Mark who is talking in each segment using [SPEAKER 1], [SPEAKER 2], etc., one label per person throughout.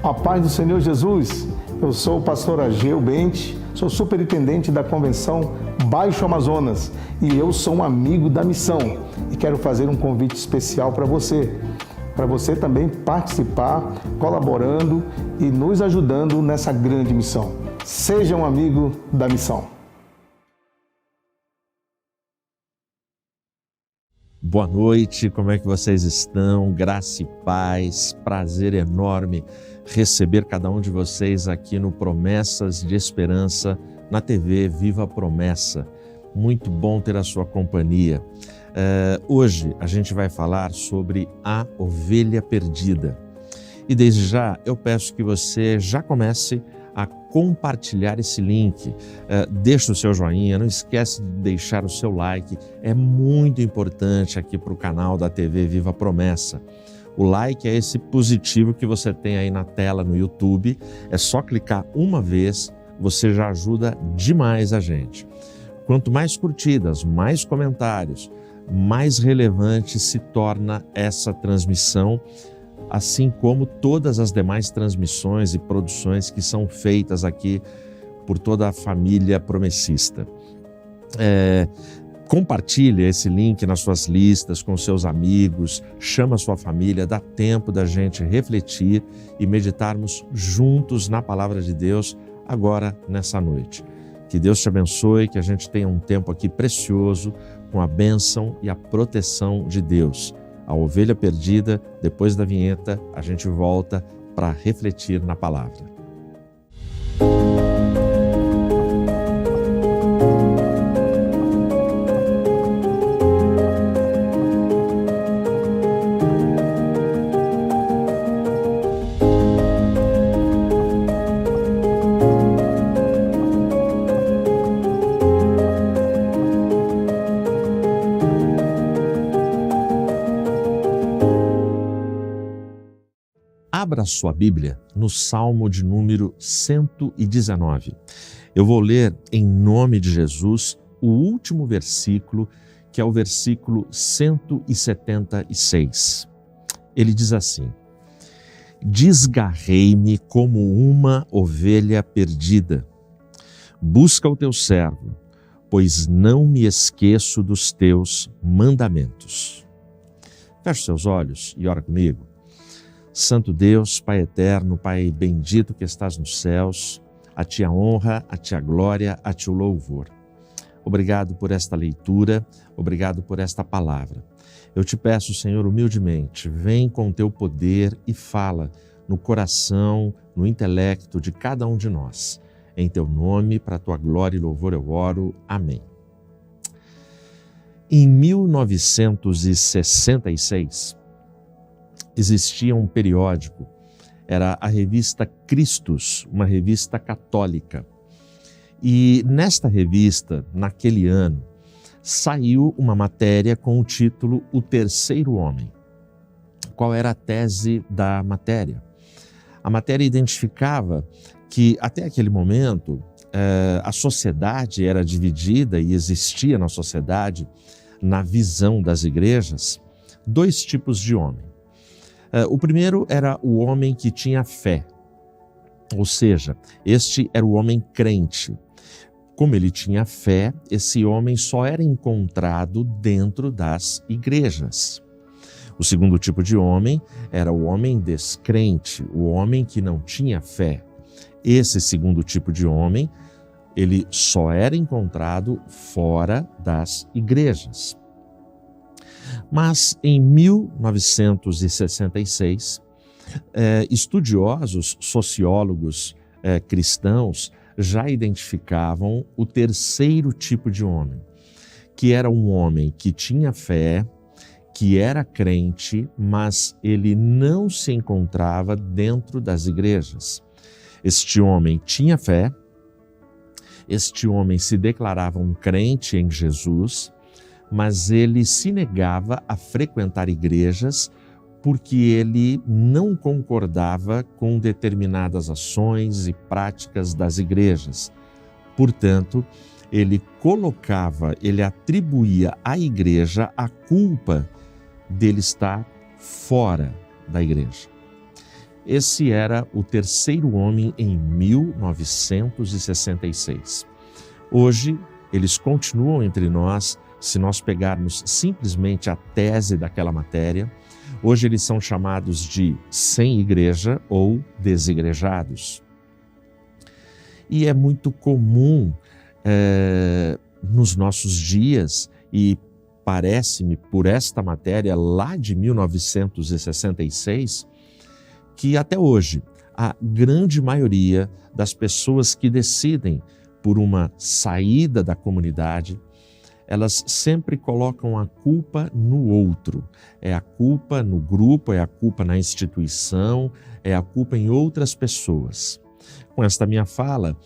[SPEAKER 1] A paz do Senhor Jesus, eu sou o pastor Ageu Bente, sou superintendente da Convenção Baixo Amazonas e eu sou um amigo da missão e quero fazer um convite especial para você também participar, colaborando e nos ajudando nessa grande missão. Seja um amigo da missão.
[SPEAKER 2] Boa noite, como é que vocês estão? Graça e paz, prazer enorme receber cada um de vocês aqui no Promessas de Esperança, na TV Viva Promessa. Muito bom ter a sua companhia. Hoje a gente vai falar sobre a ovelha perdida. E desde já eu peço que você já comece a compartilhar esse link. Deixa o seu joinha, não esquece de deixar o seu like, é muito importante aqui para o canal da TV Viva Promessa. O like é esse positivo que você tem aí na tela no YouTube, é só clicar uma vez, você já ajuda demais a gente. Quanto mais curtidas, mais comentários, mais relevante se torna essa transmissão, assim como todas as demais transmissões e produções que são feitas aqui por toda a família promessista. Compartilhe esse link nas suas listas com seus amigos, chama a sua família, dá tempo da gente refletir e meditarmos juntos na Palavra de Deus agora nessa noite. Que Deus te abençoe, que a gente tenha um tempo aqui precioso com a bênção e a proteção de Deus. A ovelha perdida, depois da vinheta, a gente volta para refletir na palavra. Abra sua Bíblia no Salmo de número 119. Eu vou ler em nome de Jesus o último versículo, que é o versículo 176. Ele diz assim: Desgarrei-me como uma ovelha perdida. Busca o teu servo, pois não me esqueço dos teus mandamentos. Feche seus olhos e ora comigo. Santo Deus, Pai eterno, Pai bendito que estás nos céus, a Ti a honra, a Ti a glória, a Ti o louvor. Obrigado por esta leitura, obrigado por esta palavra. Eu te peço, Senhor, humildemente, vem com o Teu poder e fala no coração, no intelecto de cada um de nós. Em Teu nome, para a Tua glória e louvor eu oro. Amém. Em 1966, existia um periódico, era a revista Christus, uma revista católica. E nesta revista, naquele ano, saiu uma matéria com o título O Terceiro Homem. Qual era a tese da matéria? A matéria identificava que, até aquele momento, a sociedade era dividida e existia na sociedade, na visão das igrejas, dois tipos de homem. O primeiro era o homem que tinha fé, ou seja, este era o homem crente. Como ele tinha fé, esse homem só era encontrado dentro das igrejas. O segundo tipo de homem era o homem descrente, o homem que não tinha fé. Esse segundo tipo de homem, ele só era encontrado fora das igrejas. Mas em 1966, estudiosos, sociólogos cristãos já identificavam o terceiro tipo de homem, que era um homem que tinha fé, que era crente, mas ele não se encontrava dentro das igrejas. Este homem tinha fé, este homem se declarava um crente em Jesus, mas ele se negava a frequentar igrejas porque ele não concordava com determinadas ações e práticas das igrejas. Portanto, ele atribuía à igreja a culpa dele estar fora da igreja. Esse era o terceiro homem em 1966. Hoje, eles continuam entre nós, se nós pegarmos simplesmente a tese daquela matéria. Hoje eles são chamados de sem igreja ou desigrejados. E é muito comum nos nossos dias, e parece-me por esta matéria lá de 1966, que até hoje a grande maioria das pessoas que decidem por uma saída da comunidade, elas sempre colocam a culpa no outro. É a culpa no grupo, é a culpa na instituição, é a culpa em outras pessoas. Com esta minha fala,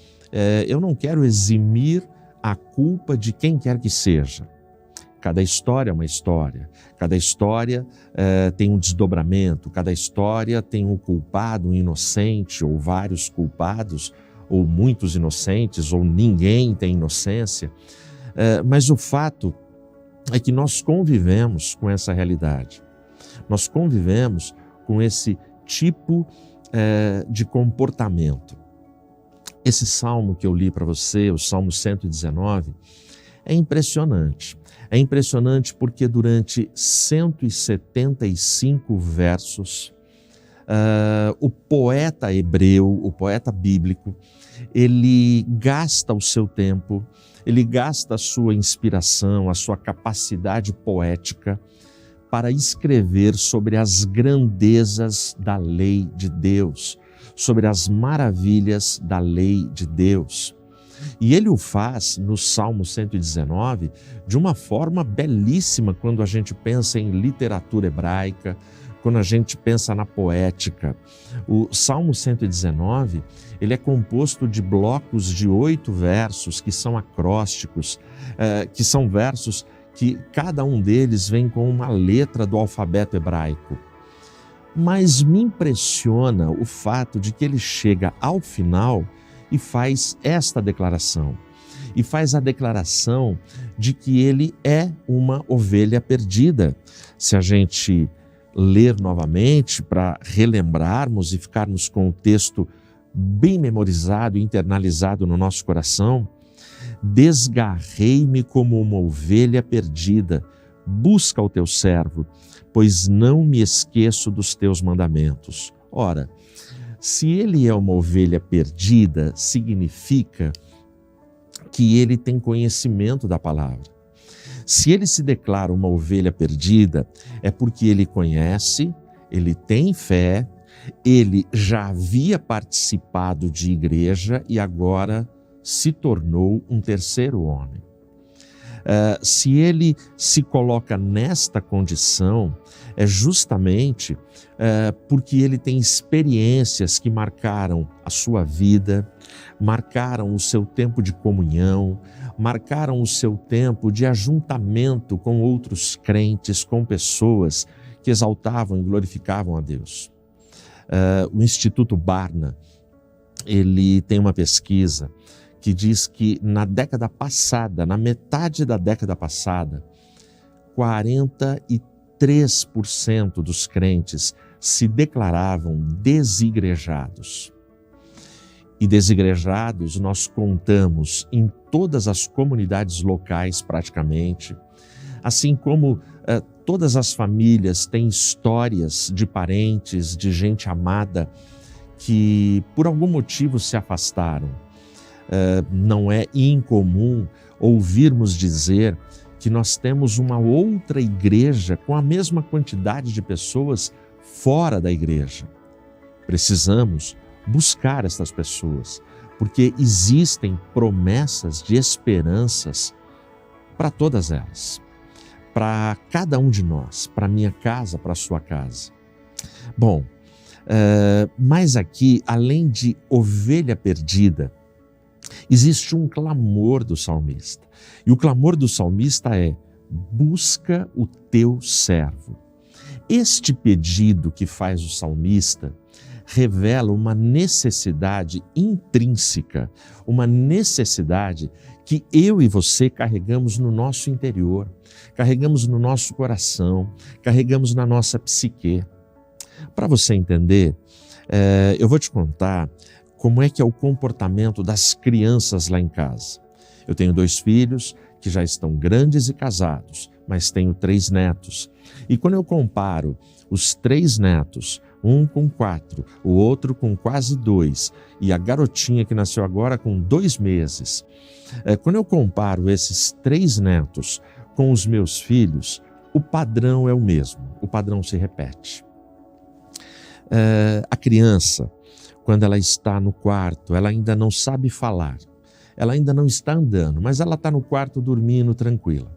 [SPEAKER 2] eu não quero eximir a culpa de quem quer que seja. Cada história é uma história, cada história tem um desdobramento, cada história tem um culpado, um inocente, ou vários culpados, ou muitos inocentes, ou ninguém tem inocência. Mas o fato é que nós convivemos com essa realidade. Nós convivemos com esse tipo de comportamento. Esse salmo que eu li para você, o Salmo 119, é impressionante. É impressionante porque durante 175 versos, o poeta hebreu, o poeta bíblico, ele gasta o seu tempo, ele gasta a sua inspiração, a sua capacidade poética para escrever sobre as grandezas da lei de Deus, sobre as maravilhas da lei de Deus. E ele o faz no Salmo 119 de uma forma belíssima quando a gente pensa em literatura hebraica, quando a gente pensa na poética. O Salmo 119, ele é composto de blocos de 8 versos que são acrósticos, que são versos que cada um deles vem com uma letra do alfabeto hebraico. Mas me impressiona o fato de que ele chega ao final e faz esta declaração. E faz a declaração de que ele é uma ovelha perdida. Se a gente ler novamente para relembrarmos e ficarmos com o texto bem memorizado e internalizado no nosso coração, desgarrei-me como uma ovelha perdida, busca o teu servo, pois não me esqueço dos teus mandamentos. Ora, se ele é uma ovelha perdida, significa que ele tem conhecimento da palavra. Se ele se declara uma ovelha perdida, é porque ele conhece, ele tem fé, ele já havia participado de igreja e agora se tornou um terceiro homem. Se ele se coloca nesta condição, é justamente porque ele tem experiências que marcaram a sua vida, marcaram o seu tempo de comunhão, marcaram o seu tempo de ajuntamento com outros crentes, com pessoas que exaltavam e glorificavam a Deus. O Instituto Barna, ele tem uma pesquisa que diz que na década passada, na metade da década passada, 43% dos crentes se declaravam desigrejados. E desigrejados nós contamos em todas as comunidades locais praticamente, assim como todas as famílias têm histórias de parentes, de gente amada que por algum motivo se afastaram. Não é incomum ouvirmos dizer que nós temos uma outra igreja com a mesma quantidade de pessoas fora da igreja. Precisamos buscar essas pessoas, porque existem promessas de esperanças para todas elas, para cada um de nós, para a minha casa, para a sua casa. Bom, mas aqui, além de ovelha perdida, existe um clamor do salmista. E o clamor do salmista é: busca o teu servo. Este pedido que faz o salmista revela uma necessidade intrínseca, uma necessidade que eu e você carregamos no nosso interior, carregamos no nosso coração, carregamos na nossa psique. Para você entender, Eu vou te contar como é que é o comportamento das crianças lá em casa. Eu tenho 2 filhos que já estão grandes e casados, mas tenho 3 netos. E quando eu comparo os 3 netos, um com 4, o outro com quase 2, e a garotinha que nasceu agora com 2 meses, quando eu comparo esses 3 netos com os meus filhos, o padrão é o mesmo, o padrão se repete. A criança, quando ela está no quarto, ela ainda não sabe falar, ela ainda não está andando, mas ela está no quarto dormindo tranquila.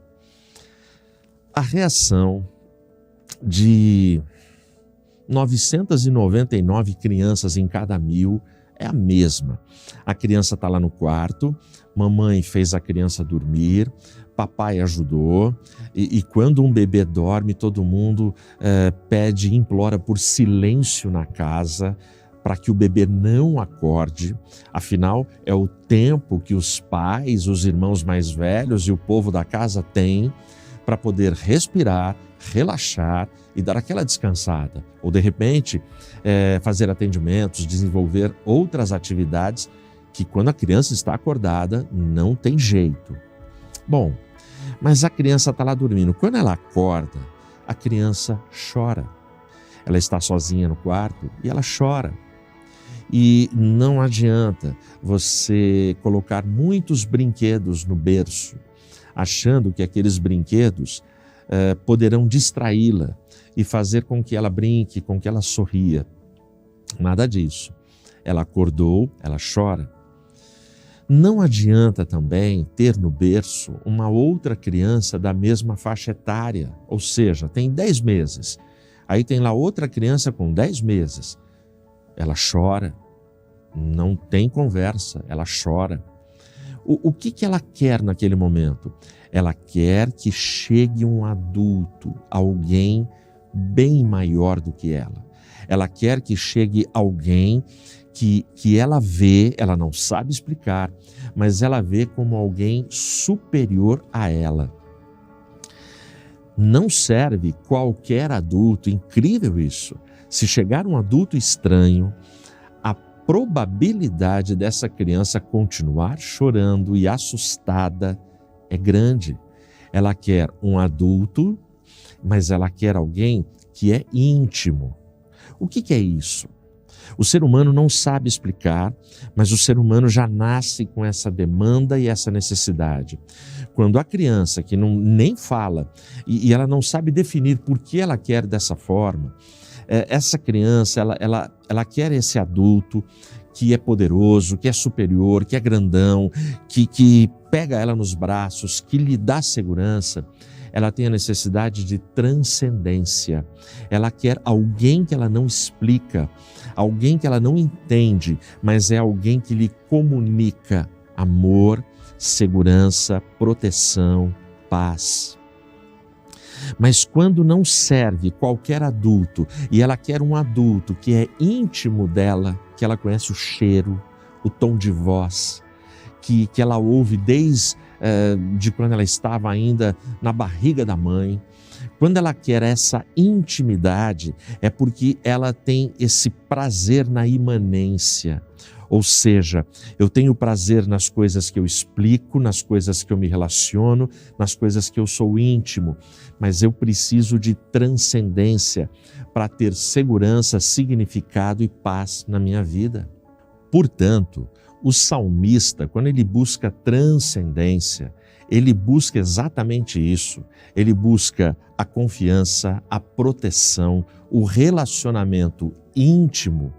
[SPEAKER 2] A reação de 999 crianças em cada 1000 é a mesma. A criança está lá no quarto, mamãe fez a criança dormir, papai ajudou, e quando um bebê dorme, todo mundo pede e implora por silêncio na casa, para que o bebê não acorde. Afinal, é o tempo que os pais, os irmãos mais velhos e o povo da casa têm para poder respirar, relaxar e dar aquela descansada. Ou, de repente, fazer atendimentos, desenvolver outras atividades que, quando a criança está acordada, não tem jeito. Bom, mas a criança está lá dormindo. Quando ela acorda, a criança chora. Ela está sozinha no quarto e ela chora. E não adianta você colocar muitos brinquedos no berço, achando que aqueles brinquedos poderão distraí-la e fazer com que ela brinque, com que ela sorria. Nada disso. Ela acordou, ela chora. Não adianta também ter no berço uma outra criança da mesma faixa etária, ou seja, tem 10 meses. Aí tem lá outra criança com 10 meses. Ela chora, não tem conversa, ela chora. O que ela quer naquele momento? Ela quer que chegue um adulto, alguém bem maior do que ela. Ela quer que chegue alguém que ela vê, ela não sabe explicar, mas ela vê como alguém superior a ela. Não serve qualquer adulto, incrível isso. Se chegar um adulto estranho, a probabilidade dessa criança continuar chorando e assustada é grande. Ela quer um adulto, mas ela quer alguém que é íntimo. O que é isso? O ser humano não sabe explicar, mas o ser humano já nasce com essa demanda e essa necessidade. Quando a criança que nem fala e ela não sabe definir por que ela quer dessa forma, essa criança ela quer esse adulto que é poderoso, que é superior, que é grandão, que pega ela nos braços, que lhe dá segurança. Ela tem a necessidade de transcendência. Ela quer alguém que ela não explica, alguém que ela não entende, mas é alguém que lhe comunica amor, segurança, proteção, paz. Mas quando não serve qualquer adulto e ela quer um adulto que é íntimo dela, que ela conhece o cheiro, o tom de voz, que ela ouve desde de quando ela estava ainda na barriga da mãe. Quando ela quer essa intimidade, é porque ela tem esse prazer na imanência. Ou seja, eu tenho prazer nas coisas que eu explico, nas coisas que eu me relaciono, nas coisas que eu sou íntimo, mas eu preciso de transcendência para ter segurança, significado e paz na minha vida. Portanto, o salmista, quando ele busca transcendência, ele busca exatamente isso. Ele busca a confiança, a proteção, o relacionamento íntimo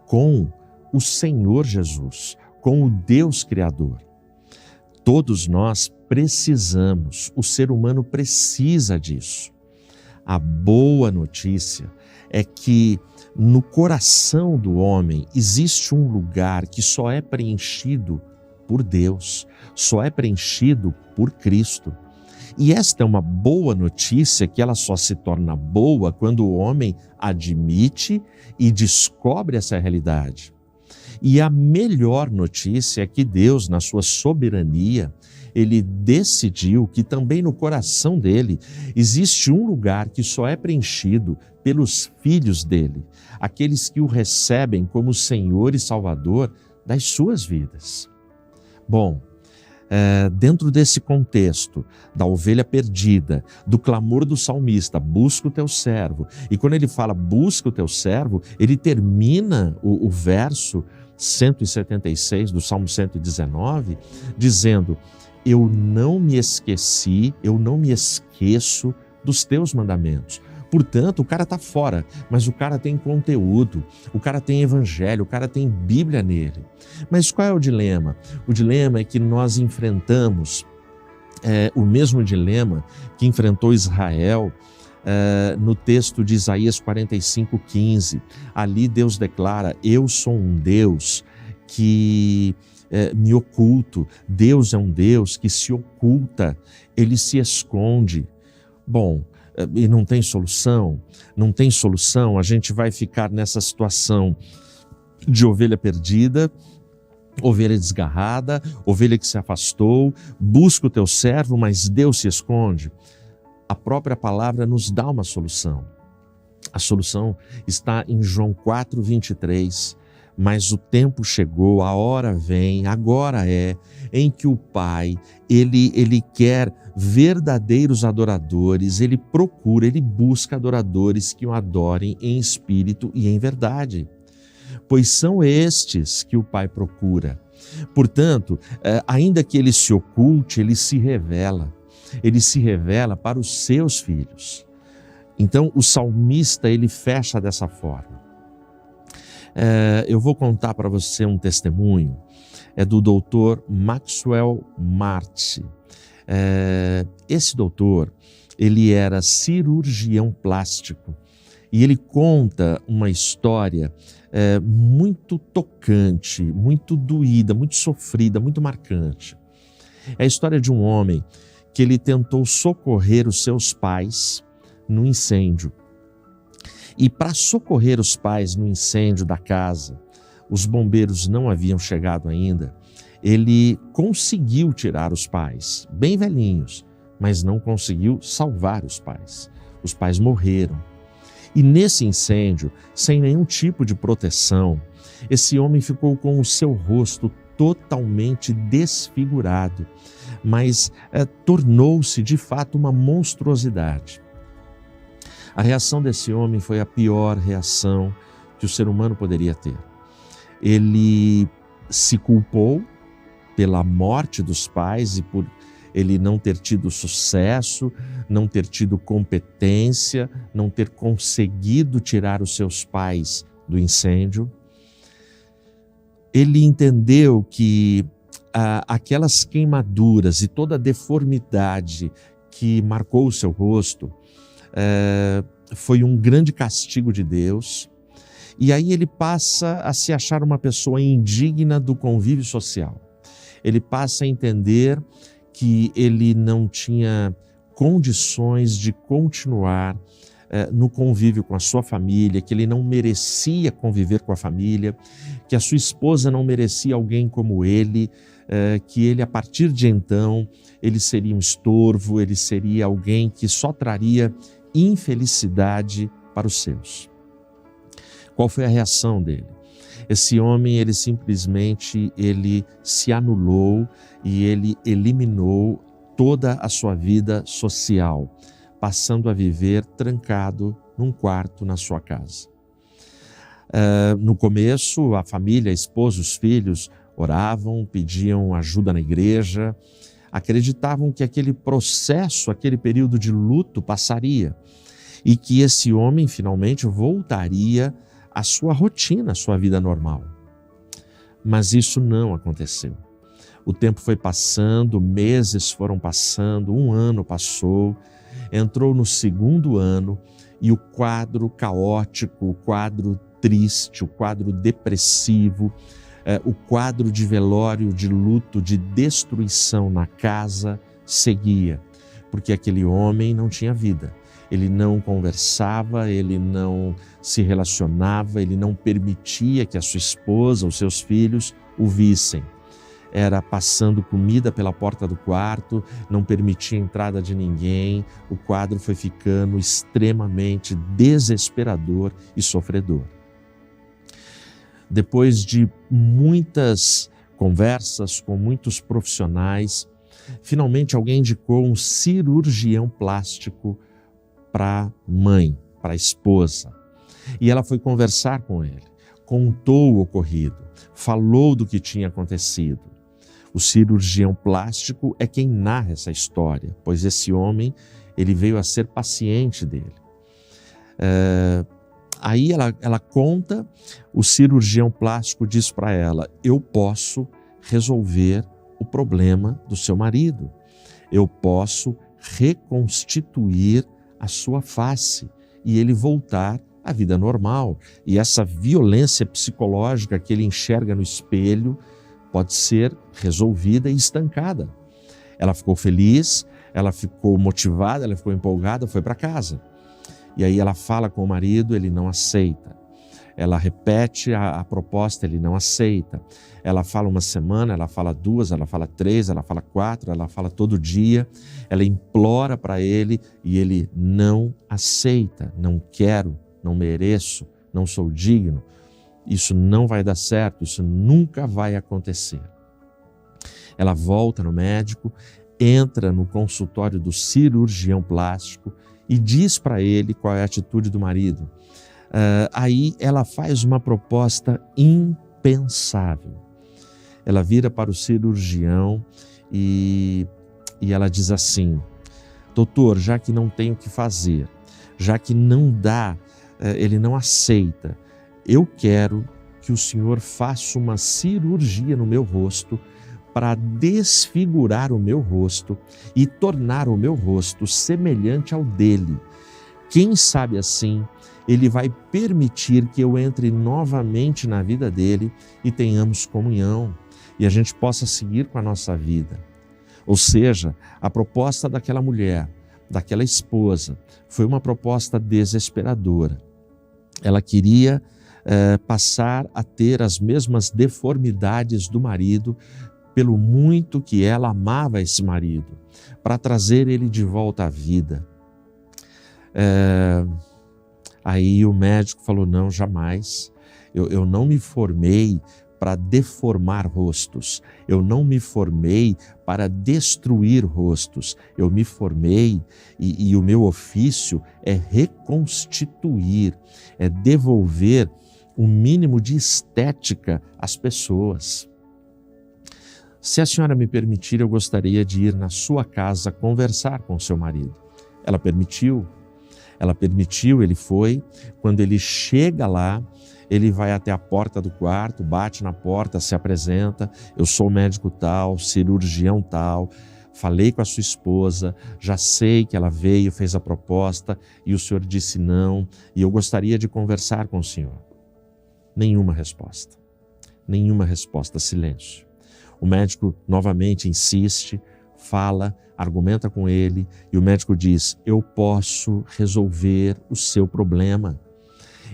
[SPEAKER 2] com o Senhor Jesus, com o Deus Criador. Todos nós precisamos, o ser humano precisa disso. A boa notícia é que no coração do homem existe um lugar que só é preenchido por Deus, só é preenchido por Cristo. E esta é uma boa notícia que ela só se torna boa quando o homem admite e descobre essa realidade. E a melhor notícia é que Deus, na sua soberania, ele decidiu que também no coração dele existe um lugar que só é preenchido pelos filhos dele, aqueles que o recebem como Senhor e Salvador das suas vidas. Bom, dentro desse contexto da ovelha perdida, do clamor do salmista, busca o teu servo, e quando ele fala busca o teu servo, ele termina o verso 176 do Salmo 119, dizendo: eu não me esqueci, eu não me esqueço dos teus mandamentos. Portanto, o cara está fora, mas o cara tem conteúdo, o cara tem evangelho, o cara tem Bíblia nele. Mas qual é o dilema? O dilema é que nós enfrentamos o mesmo dilema que enfrentou Israel no texto de Isaías 45:15. Ali Deus declara: eu sou um Deus que me oculto. Deus é um Deus que se oculta, ele se esconde. Bom, e não tem solução? Não tem solução, a gente vai ficar nessa situação de ovelha perdida, ovelha desgarrada, ovelha que se afastou, busca o teu servo, mas Deus se esconde. A própria palavra nos dá uma solução. A solução está em João 4:23. Mas o tempo chegou, a hora vem, agora é, em que o Pai, ele quer verdadeiros adoradores, ele procura, ele busca adoradores que o adorem em espírito e em verdade. Pois são estes que o Pai procura. Portanto, ainda que ele se oculte, ele se revela para os seus filhos. Então, o salmista, ele fecha dessa forma. Eu vou contar para você um testemunho, é do doutor Maxwell Marte. Esse doutor, ele era cirurgião plástico e ele conta uma história muito tocante, muito doída, muito sofrida, muito marcante. É a história de um homem que ele tentou socorrer os seus pais no incêndio. E para socorrer os pais no incêndio da casa, os bombeiros não haviam chegado ainda, ele conseguiu tirar os pais, bem velhinhos, mas não conseguiu salvar os pais. Os pais morreram. E nesse incêndio, sem nenhum tipo de proteção, esse homem ficou com o seu rosto totalmente desfigurado, mas tornou-se de fato uma monstruosidade. A reação desse homem foi a pior reação que o ser humano poderia ter. Ele se culpou pela morte dos pais e por ele não ter tido sucesso, não ter tido competência, não ter conseguido tirar os seus pais do incêndio. Ele entendeu que aquelas queimaduras e toda a deformidade que marcou o seu rosto foi um grande castigo de Deus, e aí ele passa a se achar uma pessoa indigna do convívio social. Ele passa a entender que ele não tinha condições de continuar no convívio com a sua família, que ele não merecia conviver com a família, que a sua esposa não merecia alguém como ele, que ele, a partir de então, ele seria um estorvo, ele seria alguém que só traria infelicidade para os seus. Qual foi a reação dele? Esse homem, ele simplesmente se anulou e ele eliminou toda a sua vida social, passando a viver trancado num quarto na sua casa. No começo, a família, a esposa, os filhos oravam, pediam ajuda na igreja, acreditavam que aquele processo, aquele período de luto passaria e que esse homem finalmente voltaria à sua rotina, à sua vida normal. Mas isso não aconteceu. O tempo foi passando, meses foram passando, 1 ano passou, entrou no 2º ano e o quadro caótico, o quadro triste, o quadro depressivo, o quadro de velório, de luto, de destruição na casa seguia, porque aquele homem não tinha vida. Ele não conversava, ele não se relacionava, ele não permitia que a sua esposa, os seus filhos o vissem. era passando comida pela porta do quarto, não permitia a entrada de ninguém. O quadro foi ficando extremamente desesperador e sofredor. Depois de muitas conversas com muitos profissionais, finalmente alguém indicou um cirurgião plástico para a mãe, para a esposa. E ela foi conversar com ele, contou o ocorrido, falou do que tinha acontecido. O cirurgião plástico é quem narra essa história, pois esse homem, ele veio a ser paciente dele. Aí ela conta, o cirurgião plástico diz para ela: eu posso resolver o problema do seu marido, eu posso reconstituir a sua face e ele voltar à vida normal. E essa violência psicológica que ele enxerga no espelho pode ser resolvida e estancada. Ela ficou feliz, ela ficou motivada, ela ficou empolgada, foi para casa. E aí ela fala com o marido, ele não aceita. Ela repete a proposta, ele não aceita. Ela fala uma semana, ela fala 2, ela fala 3, ela fala 4, ela fala todo dia. Ela implora para ele e ele não aceita. Não quero, não mereço, não sou digno. Isso não vai dar certo, isso nunca vai acontecer. Ela volta no médico, entra no consultório do cirurgião plástico e diz para ele qual é a atitude do marido. Aí ela faz uma proposta impensável. Ela vira para o cirurgião e ela diz assim: doutor, já que não tem o que fazer, já que não dá, ele não aceita, eu quero que o senhor faça uma cirurgia no meu rosto para desfigurar o meu rosto e tornar o meu rosto semelhante ao dele. Quem sabe assim, ele vai permitir que eu entre novamente na vida dele e tenhamos comunhão e a gente possa seguir com a nossa vida. Ou seja, a proposta daquela mulher, daquela esposa, foi uma proposta desesperadora. Ela queria passar a ter as mesmas deformidades do marido, pelo muito que ela amava esse marido, para trazer ele de volta à vida. Aí o médico falou: não, jamais, eu não me formei para deformar rostos, eu não me formei para destruir rostos, eu me formei e o meu ofício é reconstituir, é devolver o mínimo de estética às pessoas. Se a senhora me permitir, eu gostaria de ir na sua casa conversar com seu marido. Ela permitiu, ele foi. Quando ele chega lá, ele vai até a porta do quarto, bate na porta, se apresenta: eu sou médico tal, cirurgião tal, falei com a sua esposa, já sei que ela veio, fez a proposta e o senhor disse não, e eu gostaria de conversar com o senhor. Nenhuma resposta, silêncio. O médico novamente insiste, fala, argumenta com ele e o médico diz: eu posso resolver o seu problema.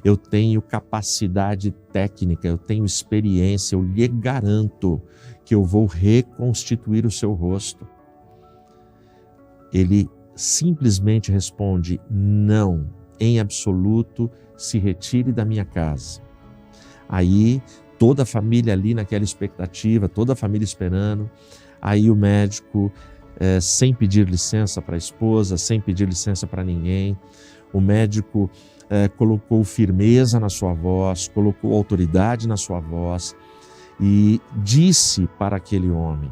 [SPEAKER 2] Eu tenho capacidade técnica, eu tenho experiência, eu lhe garanto que eu vou reconstituir o seu rosto. Ele simplesmente responde: não, em absoluto, se retire da minha casa. Aí toda a família ali naquela expectativa, toda a família esperando. Aí o médico, sem pedir licença para a esposa, sem pedir licença para ninguém, o médico colocou firmeza na sua voz, colocou autoridade na sua voz e disse para aquele homem: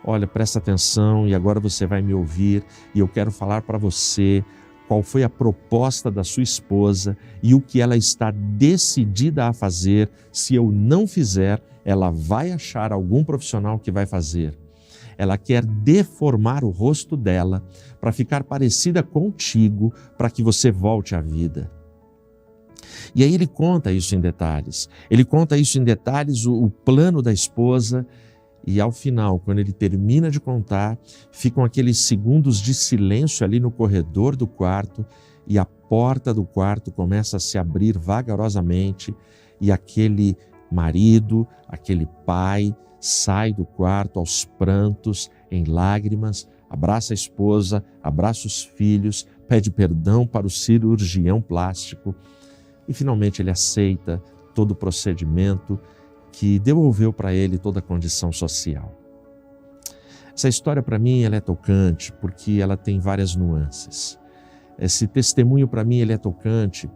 [SPEAKER 2] olha, presta atenção e agora você vai me ouvir e eu quero falar para você qual foi a proposta da sua esposa e o que ela está decidida a fazer. Se eu não fizer, ela vai achar algum profissional que vai fazer. Ela quer deformar o rosto dela para ficar parecida contigo, para que você volte à vida. E aí ele conta isso em detalhes. Ele conta isso em detalhes, o plano da esposa. E ao final, quando ele termina de contar, ficam aqueles segundos de silêncio ali no corredor do quarto e a porta do quarto começa a se abrir vagarosamente e aquele marido, aquele pai, sai do quarto aos prantos, em lágrimas, abraça a esposa, abraça os filhos, pede perdão para o cirurgião plástico e finalmente ele aceita todo o procedimento que devolveu para ele toda a condição social. Essa história para mim ela é tocante porque ela tem várias nuances. Esse testemunho para mim ele é tocante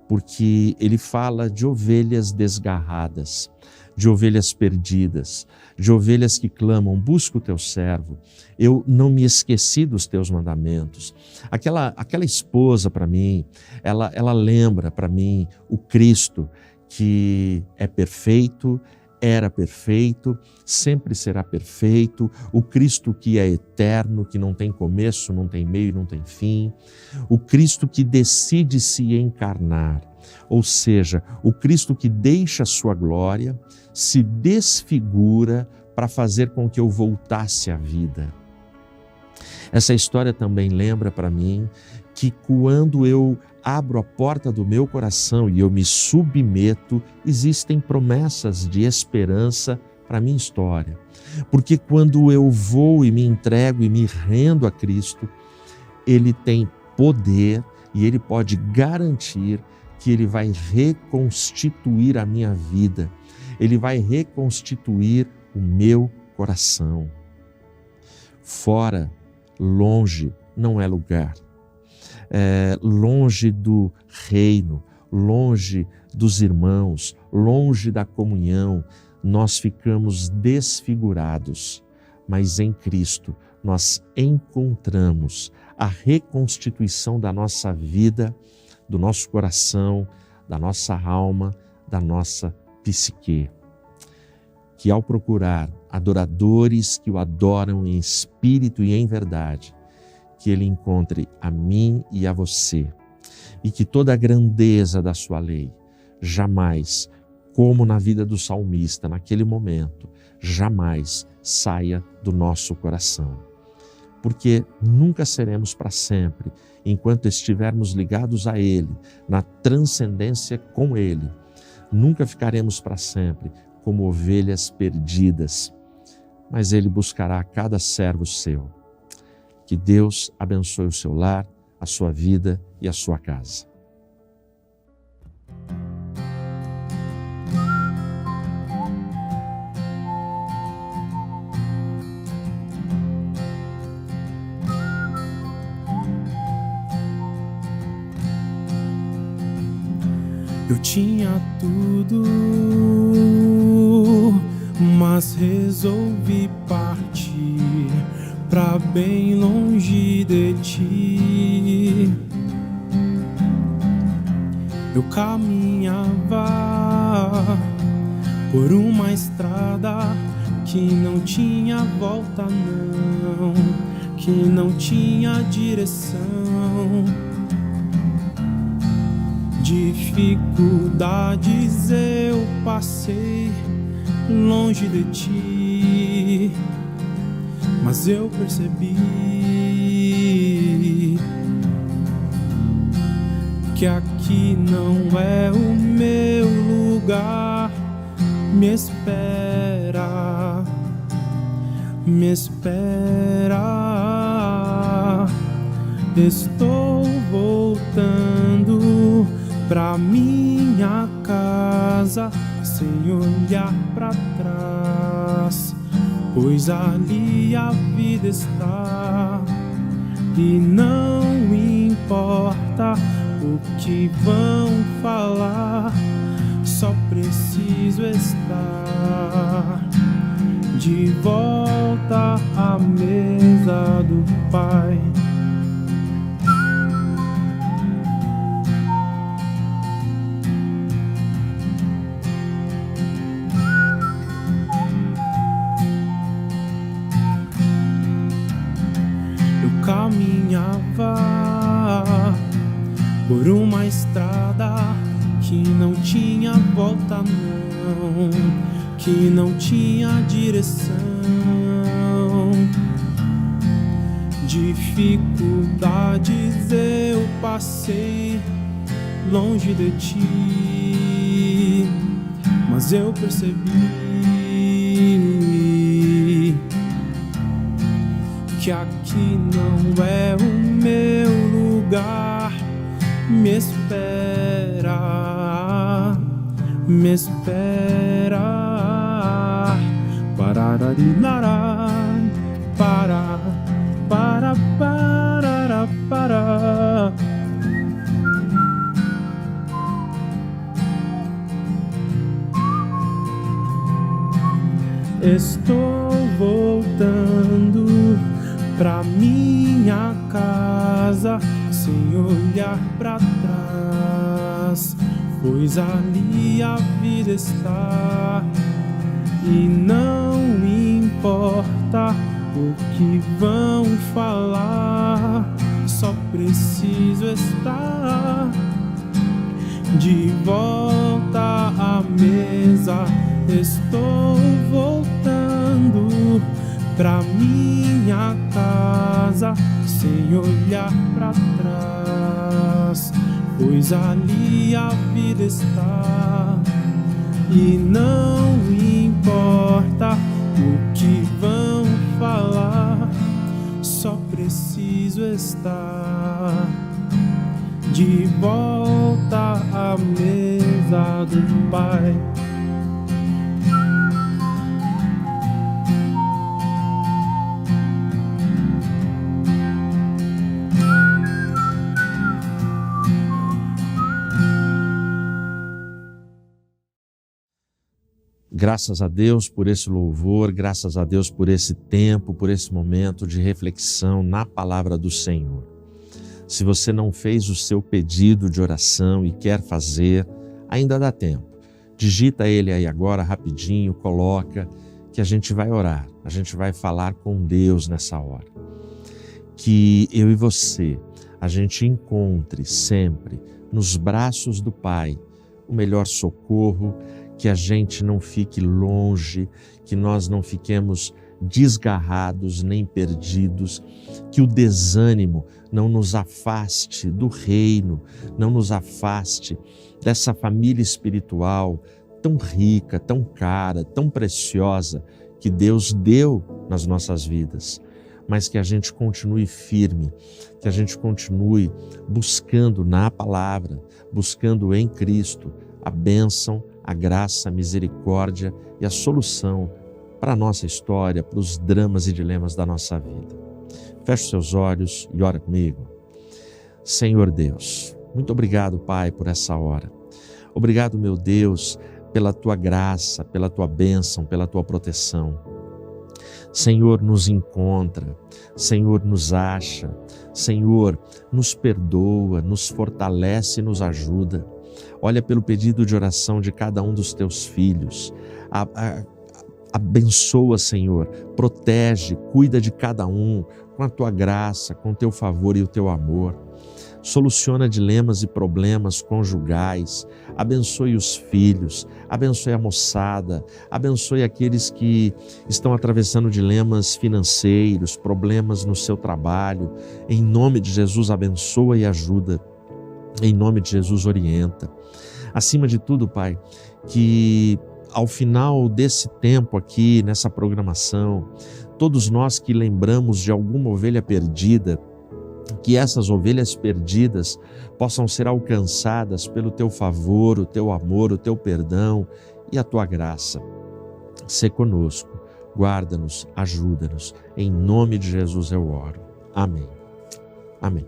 [SPEAKER 2] porque ele fala de ovelhas desgarradas, de ovelhas perdidas, de ovelhas que clamam, busca o teu servo, eu não me esqueci dos teus mandamentos. Aquela esposa para mim, ela lembra para mim o Cristo que é perfeito, era perfeito, sempre será perfeito, o Cristo que é eterno, que não tem começo, não tem meio, não tem fim, o Cristo que decide se encarnar, ou seja, o Cristo que deixa a sua glória, se desfigura para fazer com que eu voltasse à vida. Essa história também lembra para mim que quando eu abro a porta do meu coração e eu me submeto, existem promessas de esperança para a minha história. Porque quando eu vou e me entrego e me rendo a Cristo, Ele tem poder e Ele pode garantir que Ele vai reconstituir a minha vida, Ele vai reconstituir o meu coração. Fora, longe, não é lugar. Longe do reino, longe dos irmãos, longe da comunhão, nós ficamos desfigurados, mas em Cristo nós encontramos a reconstituição da nossa vida, do nosso coração, da nossa alma, da nossa psique. Que ao procurar adoradores que o adoram em espírito e em verdade, que Ele encontre a mim e a você, e que toda a grandeza da sua lei jamais, como na vida do salmista naquele momento, jamais saia do nosso coração. Porque nunca seremos para sempre, enquanto estivermos ligados a Ele, na transcendência com Ele. Nunca ficaremos para sempre como ovelhas perdidas, mas Ele buscará cada servo seu. Que Deus abençoe o seu lar, a sua vida e a sua casa.
[SPEAKER 3] Eu tinha tudo, mas resolvi partir pra bem longe de ti. Eu caminhava por uma estrada que não tinha volta não, que não tinha direção. Dificuldades eu passei longe de ti, mas eu percebi que aqui não é o meu lugar. Me espera, me espera. Estou voltando pra minha casa sem olhar pra trás, pois ali a vida está e não importa o que vão falar, só preciso estar de volta à mesa do Pai. Caminhava por uma estrada que não tinha volta não, que não tinha direção. Dificuldades eu passei longe de ti, mas eu percebi que aqui não é o meu lugar. Me espera, me espera. Parararirará, para, para, para, para. Estou voltando pra minha casa sem olhar pra trás, pois ali a vida está. E não importa o que vão falar, só preciso estar de volta à mesa. Estou voltando pra minha casa sem olhar pra trás, pois ali a vida está. E não importa o que vão falar, só preciso estar de volta à mesa do Pai.
[SPEAKER 2] Graças a Deus por esse louvor, graças a Deus por esse tempo, por esse momento de reflexão na palavra do Senhor. Se você não fez o seu pedido de oração e quer fazer, ainda dá tempo. Digita ele aí agora rapidinho, coloca, que a gente vai orar, a gente vai falar com Deus nessa hora. Que eu e você, a gente encontre sempre nos braços do Pai o melhor socorro, que a gente não fique longe, que nós não fiquemos desgarrados nem perdidos, que o desânimo não nos afaste do reino, não nos afaste dessa família espiritual tão rica, tão cara, tão preciosa que Deus deu nas nossas vidas, mas que a gente continue firme, que a gente continue buscando na palavra, buscando em Cristo a bênção, a graça, a misericórdia e a solução para a nossa história, para os dramas e dilemas da nossa vida. Feche os seus olhos e ora comigo. Senhor Deus, muito obrigado, Pai, por essa hora. Obrigado, meu Deus, pela Tua graça, pela Tua bênção, pela Tua proteção. Senhor, nos encontra, Senhor, nos acha, Senhor, nos perdoa, nos fortalece e nos ajuda. Olha pelo pedido de oração de cada um dos Teus filhos. Abençoa, Senhor, protege, cuida de cada um com a Tua graça, com o Teu favor e o Teu amor. Soluciona dilemas e problemas conjugais, abençoe os filhos, abençoe a moçada, abençoe aqueles que estão atravessando dilemas financeiros, problemas no seu trabalho. Em nome de Jesus, abençoa e ajuda. Em nome de Jesus, orienta. Acima de tudo, Pai, que ao final desse tempo aqui, nessa programação, todos nós que lembramos de alguma ovelha perdida, que essas ovelhas perdidas possam ser alcançadas pelo Teu favor, o Teu amor, o Teu perdão e a Tua graça. Sê conosco, guarda-nos, ajuda-nos. Em nome de Jesus eu oro. Amém. Amém.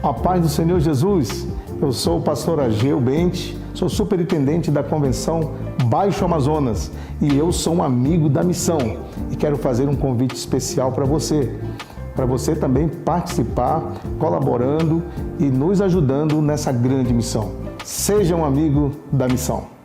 [SPEAKER 1] A paz do Senhor Jesus, eu sou o pastor Ageu Bente, sou superintendente da Convenção Baixo Amazonas e eu sou um amigo da missão e quero fazer um convite especial para você também participar, colaborando e nos ajudando nessa grande missão. Seja um amigo da missão.